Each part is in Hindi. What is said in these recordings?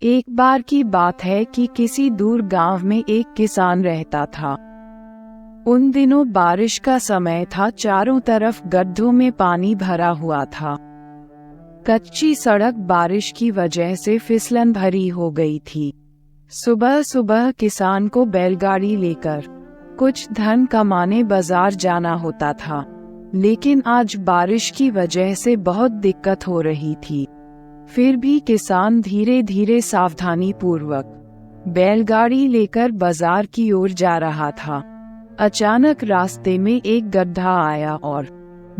एक बार की बात है कि किसी दूर गांव में एक किसान रहता था। उन दिनों बारिश का समय था, चारों तरफ गड्ढों में पानी भरा हुआ था। कच्ची सड़क बारिश की वजह से फिसलन भरी हो गई थी। सुबह सुबह किसान को बैलगाड़ी लेकर कुछ धन कमाने बाजार जाना होता था, लेकिन आज बारिश की वजह से बहुत दिक्कत हो रही थी। फिर भी किसान धीरे धीरे सावधानी पूर्वक बैलगाड़ी लेकर बाजार की ओर जा रहा था। अचानक रास्ते में एक गड्ढा आया और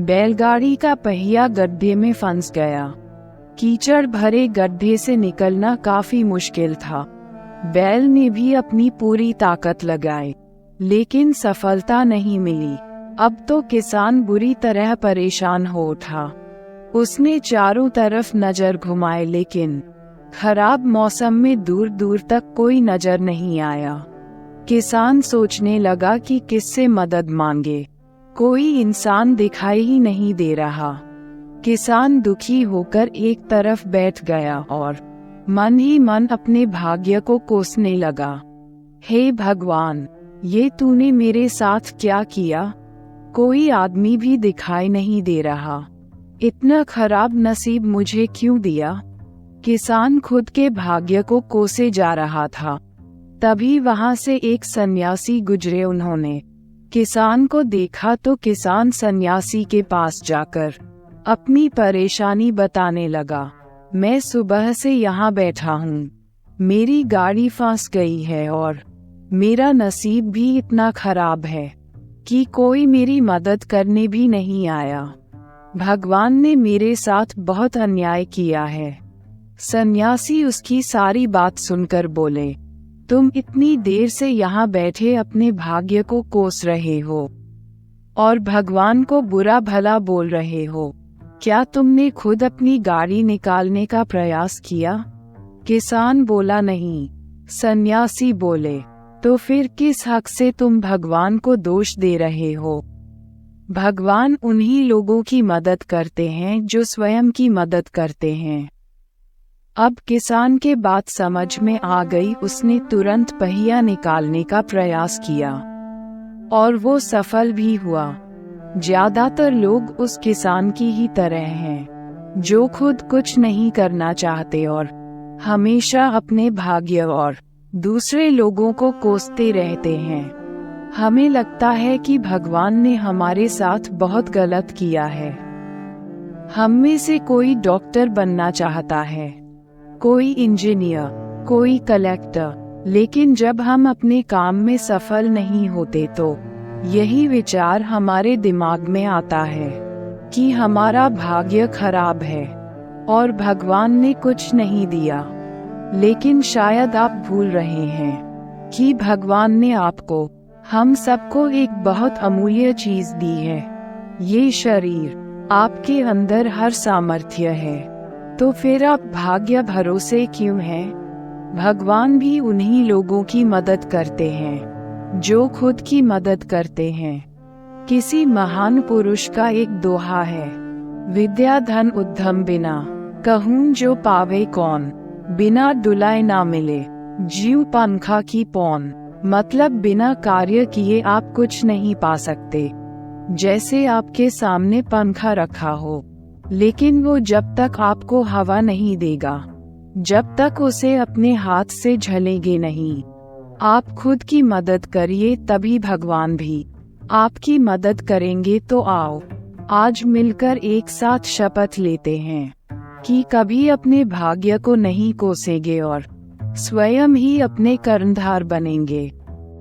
बैलगाड़ी का पहिया गड्ढे में फंस गया। कीचड़ भरे गड्ढे से निकलना काफी मुश्किल था। बैल ने भी अपनी पूरी ताकत लगाई, लेकिन सफलता नहीं मिली। अब तो किसान बुरी तरह परेशान हो उठा। उसने चारों तरफ नजर घुमाए, लेकिन खराब मौसम में दूर दूर तक कोई नजर नहीं आया। किसान सोचने लगा कि किससे मदद मांगे। कोई इंसान दिखाई ही नहीं दे रहा। किसान दुखी होकर एक तरफ बैठ गया और मन ही मन अपने भाग्य को कोसने लगा। हे भगवान, ये तूने मेरे साथ क्या किया? कोई आदमी भी दिखाई नहीं दे रहा। इतना खराब नसीब मुझे क्यों दिया? किसान खुद के भाग्य को कोसे जा रहा था। तभी वहां से एक सन्यासी गुजरे। उन्होंने किसान को देखा तो किसान सन्यासी के पास जाकर अपनी परेशानी बताने लगा। मैं सुबह से यहाँ बैठा हूँ, मेरी गाड़ी फंस गई है और मेरा नसीब भी इतना खराब है कि कोई मेरी मदद करने भी नहीं आया। भगवान ने मेरे साथ बहुत अन्याय किया है। सन्यासी उसकी सारी बात सुनकर बोले, तुम इतनी देर से यहाँ बैठे अपने भाग्य को कोस रहे हो और भगवान को बुरा भला बोल रहे हो। क्या तुमने खुद अपनी गाड़ी निकालने का प्रयास किया? किसान बोला, नहीं। सन्यासी बोले, तो फिर किस हक से तुम भगवान को दोष दे रहे हो? भगवान उन्हीं लोगों की मदद करते हैं जो स्वयं की मदद करते हैं। अब किसान के बात समझ में आ गई। उसने तुरंत पहिया निकालने का प्रयास किया और वो सफल भी हुआ। ज्यादातर लोग उस किसान की ही तरह हैं, जो खुद कुछ नहीं करना चाहते और हमेशा अपने भाग्य और दूसरे लोगों को कोसते रहते हैं। हमें लगता है कि भगवान ने हमारे साथ बहुत गलत किया है। हम में से कोई डॉक्टर बनना चाहता है, कोई इंजीनियर, कोई कलेक्टर, लेकिन जब हम अपने काम में सफल नहीं होते तो यही विचार हमारे दिमाग में आता है कि हमारा भाग्य खराब है और भगवान ने कुछ नहीं दिया। लेकिन शायद आप भूल रहे हैं कि भगवान ने आपको, हम सबको एक बहुत अमूल्य चीज दी है। ये शरीर, आपके अंदर हर सामर्थ्य है। तो फिर आप भाग्य भरोसे क्यों हैं? भगवान भी उन्हीं लोगों की मदद करते हैं जो खुद की मदद करते हैं। किसी महान पुरुष का एक दोहा है, विद्या धन उद्यम बिना कहूँ जो पावे कौन, बिना डुलाए ना मिले जीव पंखा की पौन। मतलब बिना कार्य किए आप कुछ नहीं पा सकते। जैसे आपके सामने पंखा रखा हो, लेकिन वो जब तक आपको हवा नहीं देगा, जब तक उसे अपने हाथ से झलेंगे नहीं। आप खुद की मदद करिए, तभी भगवान भी आपकी मदद करेंगे। तो आओ आज मिलकर एक साथ शपथ लेते हैं कि कभी अपने भाग्य को नहीं कोसेंगे और स्वयं ही अपने कर्णधार बनेंगे।